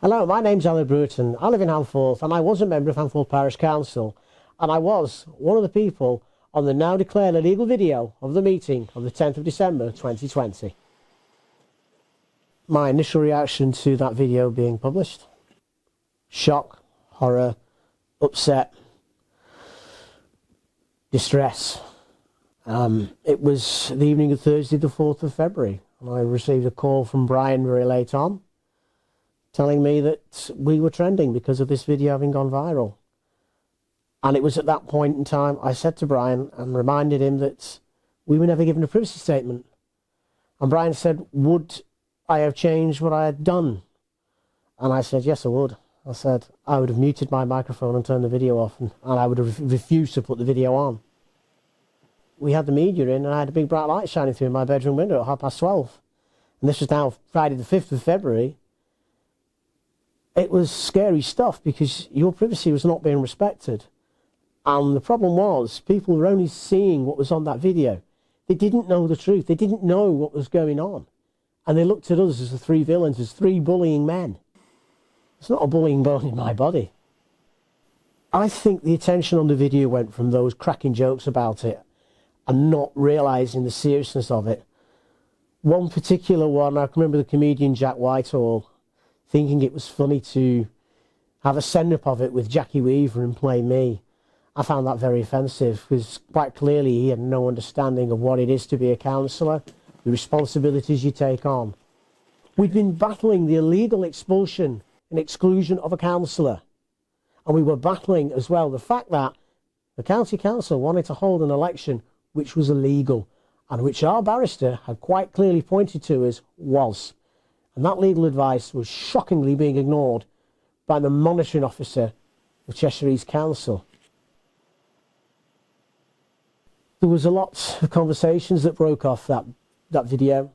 Hello, my name's Keith Brewerton. I live in Handforth and I was a member of Handforth Parish Council, and I was one of the people on the now declared illegal video of the meeting of the 10th of December 2020. My initial reaction to that video being published: shock, horror, upset, distress. It was the evening of Thursday the 4th of February and I received a call from Brian very late on telling me that we were trending because of this video having gone viral. And it was at that point in time I said to Brian and reminded him that we were never given a privacy statement. And Brian said, would I have changed what I had done? And I said, yes, I would. I said, I would have muted my microphone and turned the video off, and I would have refused to put the video on. We had the media in and I had a big bright light shining through my bedroom window at 12:30. And this was now Friday the 5th of February. It was scary stuff because your privacy was not being respected. And the problem was, people were only seeing what was on that video. They didn't know the truth. They didn't know what was going on. And they looked at us as the three villains, as three bullying men. It's not a bullying bone in my body. I think the attention on the video went from those cracking jokes about it and not realising the seriousness of it. One particular one, I can remember the comedian Jack Whitehall thinking it was funny to have a send-up of it with Jackie Weaver and play me. I found that very offensive because quite clearly he had no understanding of what it is to be a councillor, the responsibilities you take on. We'd been battling the illegal expulsion and exclusion of a councillor, and we were battling as well the fact that the county council wanted to hold an election which was illegal and which our barrister had quite clearly pointed to as was. And that legal advice was shockingly being ignored by the monitoring officer of Cheshire East Council. There was a lot of conversations that broke off that video.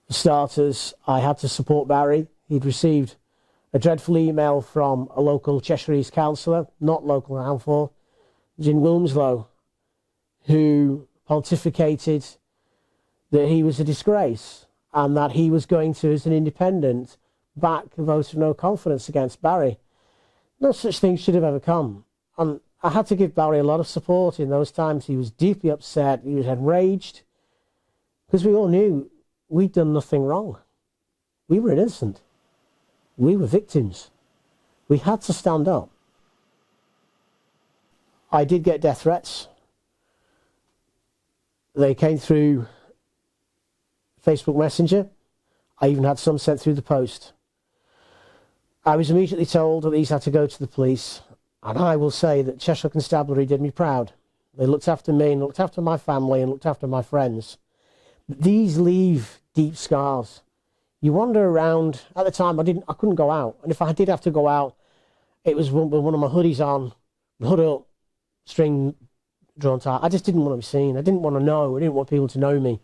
For starters, I had to support Barry. He'd received a dreadful email from a local Cheshire East councillor, not local Handforth, in Wilmslow, who pontificated that he was a disgrace and that he was going to, as an independent, back a vote of no confidence against Barry. No such thing should have ever come. And I had to give Barry a lot of support in those times. He was deeply upset, he was enraged, because we all knew we'd done nothing wrong. We were innocent. We were victims. We had to stand up. I did get death threats. They came through Facebook Messenger. I even had some sent through the post. I was immediately told that these had to go to the police, and I will say that Cheshire Constabulary did me proud. They looked after me and looked after my family and looked after my friends. But these leave deep scars. You wander around. At the time, I couldn't go out, and if I did have to go out, it was with one of my hoodies on, hood up, string drawn tight. I just didn't want to be seen. I didn't want to know. I didn't want people to know me.